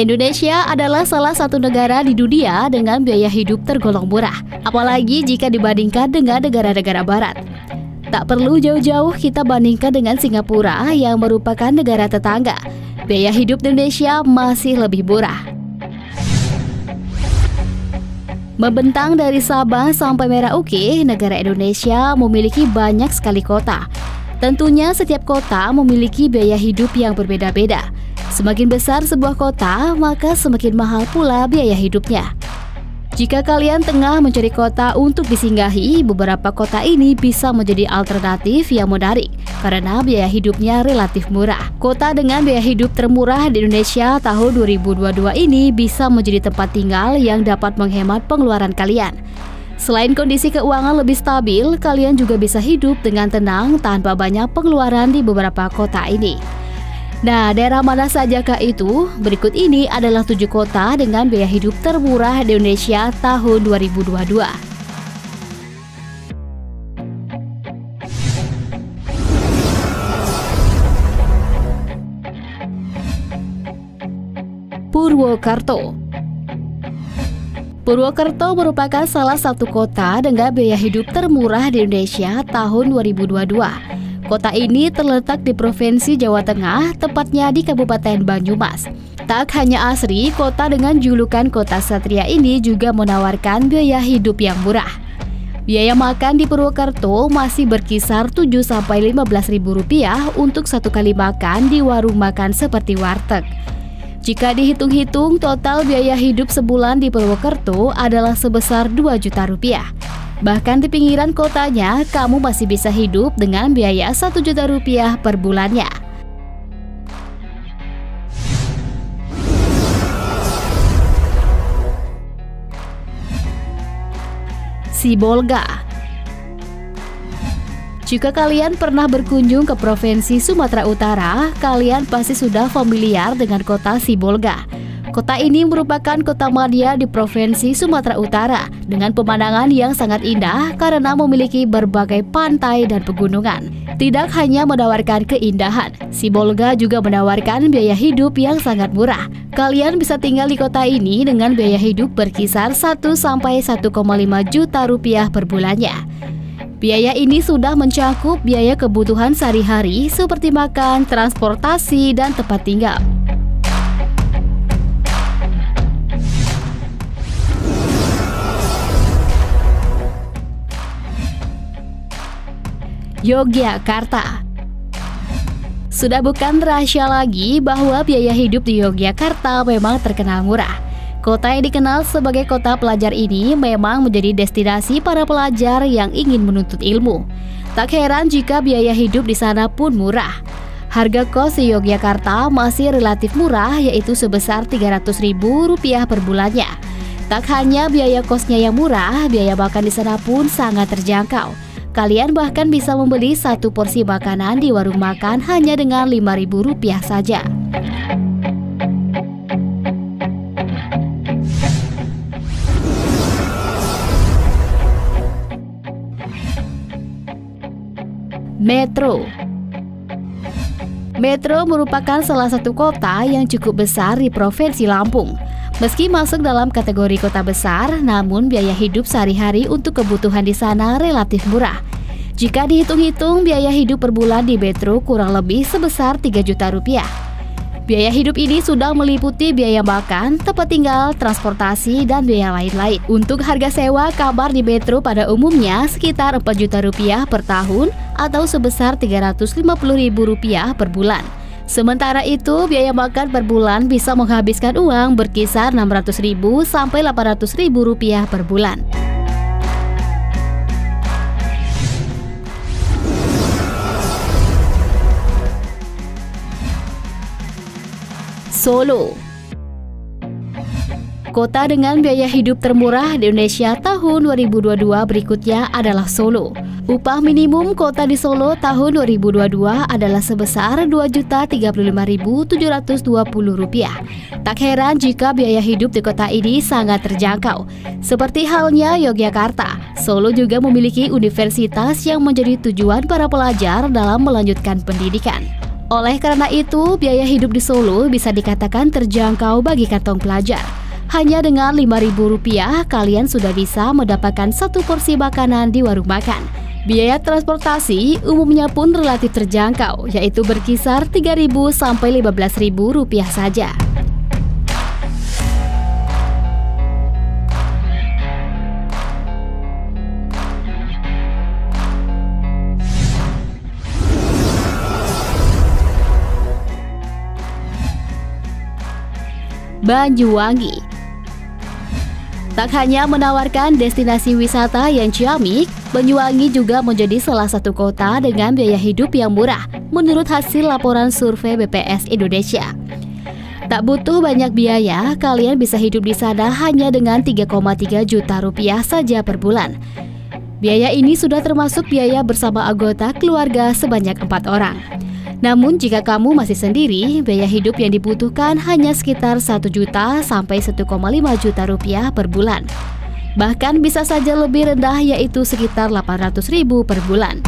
Indonesia adalah salah satu negara di dunia dengan biaya hidup tergolong murah, apalagi jika dibandingkan dengan negara-negara barat. Tak perlu jauh-jauh kita bandingkan dengan Singapura yang merupakan negara tetangga. Biaya hidup Indonesia masih lebih murah. Membentang dari Sabang sampai Merauke, negara Indonesia memiliki banyak sekali kota. Tentunya setiap kota memiliki biaya hidup yang berbeda-beda. Semakin besar sebuah kota, maka semakin mahal pula biaya hidupnya. Jika kalian tengah mencari kota untuk disinggahi, beberapa kota ini bisa menjadi alternatif yang menarik karena biaya hidupnya relatif murah. Kota dengan biaya hidup termurah di Indonesia tahun 2022 ini bisa menjadi tempat tinggal yang dapat menghemat pengeluaran kalian. Selain kondisi keuangan lebih stabil, kalian juga bisa hidup dengan tenang tanpa banyak pengeluaran di beberapa kota ini. Nah, daerah mana sajakah itu? Berikut ini adalah 7 kota dengan biaya hidup termurah di Indonesia tahun 2022. Purwokerto. Purwokerto merupakan salah satu kota dengan biaya hidup termurah di Indonesia tahun 2022. Kota ini terletak di Provinsi Jawa Tengah, tepatnya di Kabupaten Banyumas. Tak hanya asri, kota dengan julukan Kota Satria ini juga menawarkan biaya hidup yang murah. Biaya makan di Purwokerto masih berkisar 7-15 ribu rupiah untuk satu kali makan di warung makan seperti warteg. Jika dihitung-hitung, total biaya hidup sebulan di Purwokerto adalah sebesar 2 juta rupiah. Bahkan di pinggiran kotanya, kamu masih bisa hidup dengan biaya 1 juta rupiah per bulannya. Sibolga. Jika kalian pernah berkunjung ke Provinsi Sumatera Utara, kalian pasti sudah familiar dengan kota Sibolga. Kota ini merupakan kota madya di Provinsi Sumatera Utara dengan pemandangan yang sangat indah karena memiliki berbagai pantai dan pegunungan. Tidak hanya menawarkan keindahan, Sibolga juga menawarkan biaya hidup yang sangat murah. Kalian bisa tinggal di kota ini dengan biaya hidup berkisar 1-1,5 juta rupiah per bulannya. Biaya ini sudah mencakup biaya kebutuhan sehari-hari seperti makan, transportasi, dan tempat tinggal. Yogyakarta. Sudah bukan rahasia lagi bahwa biaya hidup di Yogyakarta memang terkenal murah. Kota yang dikenal sebagai kota pelajar ini memang menjadi destinasi para pelajar yang ingin menuntut ilmu. Tak heran jika biaya hidup di sana pun murah. Harga kos di Yogyakarta masih relatif murah, yaitu sebesar Rp300.000 per bulannya. Tak hanya biaya kosnya yang murah, biaya makan di sana pun sangat terjangkau. Kalian bahkan bisa membeli satu porsi makanan di warung makan hanya dengan Rp5.000 saja. Metro. Metro merupakan salah satu kota yang cukup besar di Provinsi Lampung. Meski masuk dalam kategori kota besar, namun biaya hidup sehari-hari untuk kebutuhan di sana relatif murah. Jika dihitung-hitung, biaya hidup per bulan di Metro kurang lebih sebesar 3 juta rupiah. Biaya hidup ini sudah meliputi biaya makan, tempat tinggal, transportasi, dan biaya lain-lain. Untuk harga sewa kamar di Metro pada umumnya sekitar 4 juta rupiah per tahun atau sebesar Rp350.000 per bulan. Sementara itu, biaya makan per bulan bisa menghabiskan uang berkisar Rp600.000 sampai Rp800.000 per bulan. Solo. Kota dengan biaya hidup termurah di Indonesia tahun 2022 berikutnya adalah Solo. Upah minimum kota di Solo tahun 2022 adalah sebesar Rp2.035.720. Tak heran jika biaya hidup di kota ini sangat terjangkau. Seperti halnya Yogyakarta, Solo juga memiliki universitas yang menjadi tujuan para pelajar dalam melanjutkan pendidikan. Oleh karena itu, biaya hidup di Solo bisa dikatakan terjangkau bagi kantong pelajar. Hanya dengan Rp5.000, kalian sudah bisa mendapatkan satu porsi makanan di warung makan. Biaya transportasi umumnya pun relatif terjangkau, yaitu berkisar Rp3.000 sampai Rp15.000 saja. Banyuwangi. Tak hanya menawarkan destinasi wisata yang ciamik, Banyuwangi juga menjadi salah satu kota dengan biaya hidup yang murah menurut hasil laporan survei BPS Indonesia. Tak butuh banyak biaya, kalian bisa hidup di sana hanya dengan Rp3,3 juta saja per bulan. Biaya ini sudah termasuk biaya bersama anggota keluarga sebanyak 4 orang. Namun jika kamu masih sendiri, biaya hidup yang dibutuhkan hanya sekitar 1 juta sampai 1,5 juta rupiah per bulan. Bahkan bisa saja lebih rendah, yaitu sekitar 800.000 per bulan.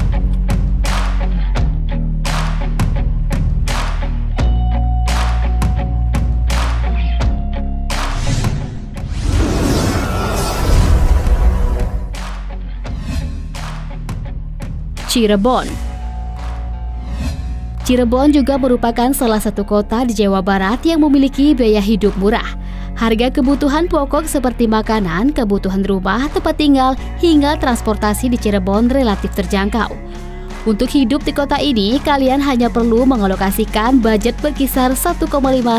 Cirebon. Cirebon juga merupakan salah satu kota di Jawa Barat yang memiliki biaya hidup murah. Harga kebutuhan pokok seperti makanan, kebutuhan rumah, tempat tinggal, hingga transportasi di Cirebon relatif terjangkau. Untuk hidup di kota ini, kalian hanya perlu mengalokasikan budget berkisar 1,5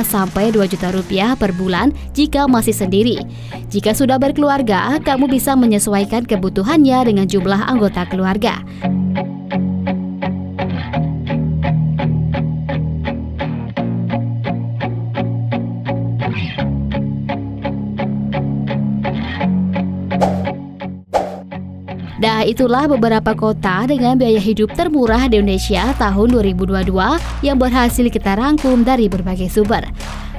sampai 2 juta rupiah per bulan jika masih sendiri. Jika sudah berkeluarga, kamu bisa menyesuaikan kebutuhannya dengan jumlah anggota keluarga. Nah, itulah beberapa kota dengan biaya hidup termurah di Indonesia tahun 2022 yang berhasil kita rangkum dari berbagai sumber.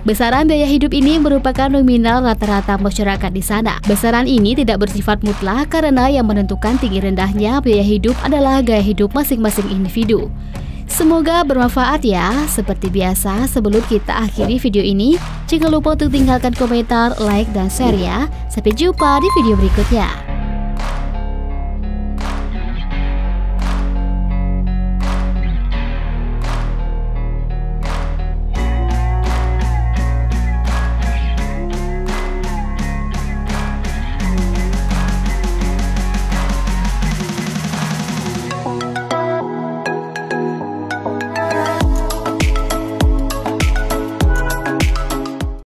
Besaran biaya hidup ini merupakan nominal rata-rata masyarakat di sana. Besaran ini tidak bersifat mutlak karena yang menentukan tinggi rendahnya biaya hidup adalah gaya hidup masing-masing individu. Semoga bermanfaat ya. Seperti biasa, sebelum kita akhiri video ini, jangan lupa untuk tinggalkan komentar, like, dan share ya. Sampai jumpa di video berikutnya.